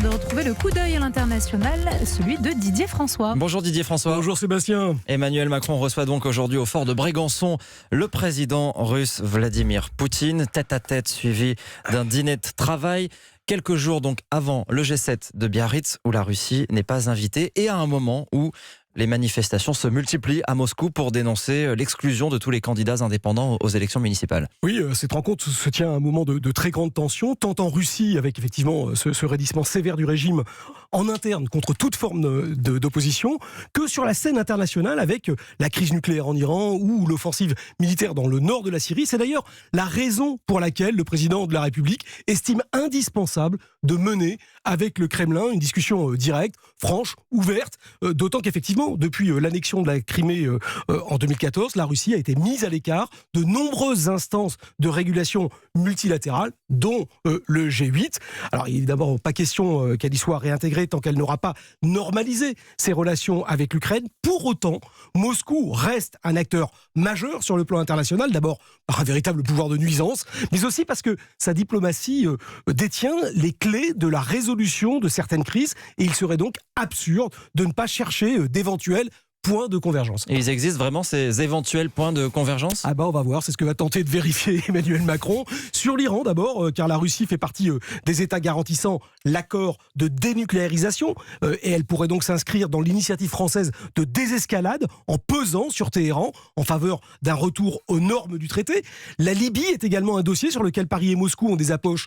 de retrouver le coup d'œil à l'international, celui de Didier François. Bonjour Didier François. Bonjour Sébastien. Emmanuel Macron reçoit donc aujourd'hui au fort de Brégançon le président russe Vladimir Poutine, tête à tête suivi d'un dîner de travail. Quelques jours donc avant le G7 de Biarritz où la Russie n'est pas invitée et à un moment où les manifestations se multiplient à Moscou pour dénoncer l'exclusion de tous les candidats indépendants aux élections municipales. Oui, cette rencontre se tient à un moment de très grande tension, tant en Russie, avec effectivement ce raidissement sévère du régime en interne contre toute forme d'opposition, que sur la scène internationale avec la crise nucléaire en Iran ou l'offensive militaire dans le nord de la Syrie. C'est d'ailleurs la raison pour laquelle le président de la République estime indispensable de mener avec le Kremlin une discussion directe, franche, ouverte, d'autant qu'effectivement, depuis l'annexion de la Crimée en 2014, la Russie a été mise à l'écart de nombreuses instances de régulation multilatérales, dont le G8. Alors, il n'est d'abord pas question qu'elle y soit réintégrée tant qu'elle n'aura pas normalisé ses relations avec l'Ukraine. Pour autant, Moscou reste un acteur majeur sur le plan international, d'abord par un véritable pouvoir de nuisance, mais aussi parce que sa diplomatie détient les clés de la résolution de certaines crises, et il serait donc absurde de ne pas chercher d'éventuels points de convergence. Et ils existent vraiment ces éventuels points de convergence ? Ah bah on va voir, c'est ce que va tenter de vérifier Emmanuel Macron. Sur l'Iran d'abord, car la Russie fait partie des États garantissant l'accord de dénucléarisation, et elle pourrait donc s'inscrire dans l'initiative française de désescalade en pesant sur Téhéran en faveur d'un retour aux normes du traité. La Libye est également un dossier sur lequel Paris et Moscou ont des approches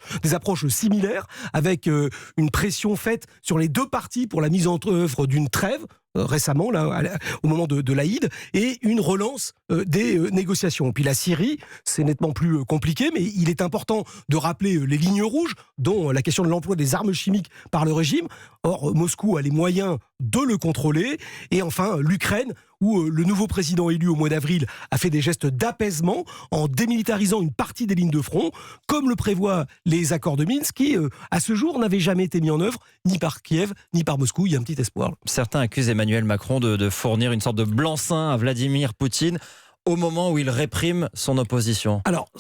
similaires, avec une pression faite sur les deux parties pour la mise en œuvre d'une trêve, récemment, là, au moment de l'Aïd, et une relance des négociations. Puis la Syrie, c'est nettement plus compliqué, mais il est important de rappeler les lignes rouges, dont la question de l'emploi des armes chimiques par le régime. Or, Moscou a les moyens de le contrôler. Et enfin, l'Ukraine, où le nouveau président élu au mois d'avril a fait des gestes d'apaisement en démilitarisant une partie des lignes de front, comme le prévoient les accords de Minsk, qui, à ce jour, n'avaient jamais été mis en œuvre, ni par Kiev, ni par Moscou. Il y a un petit espoir. Certains accusent Emmanuel Macron de fournir une sorte de blanc-seing à Vladimir Poutine au moment où il réprime son opposition. Alors,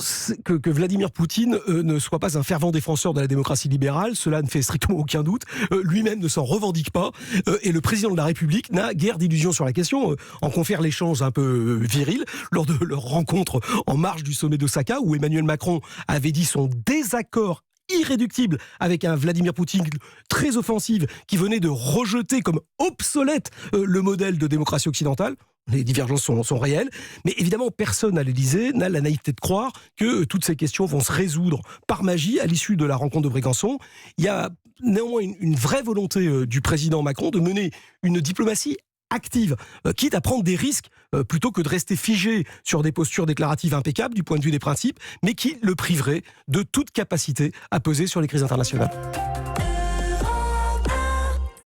que Vladimir Poutine ne soit pas un fervent défenseur de la démocratie libérale, cela ne fait strictement aucun doute. Lui-même ne s'en revendique pas. Et le président de la République n'a guère d'illusions sur la question. En confère l'échange un peu viril lors de leur rencontre en marge du sommet d'Osaka, où Emmanuel Macron avait dit son désaccord irréductible avec un Vladimir Poutine très offensif qui venait de rejeter comme obsolète le modèle de démocratie occidentale. Les divergences sont réelles, mais évidemment personne à l'Élysée n'a la naïveté de croire que toutes ces questions vont se résoudre par magie à l'issue de la rencontre de Brégançon. Il y a néanmoins une vraie volonté du président Macron de mener une diplomatie active, quitte à prendre des risques plutôt que de rester figé sur des postures déclaratives impeccables du point de vue des principes, mais qui le priverait de toute capacité à peser sur les crises internationales.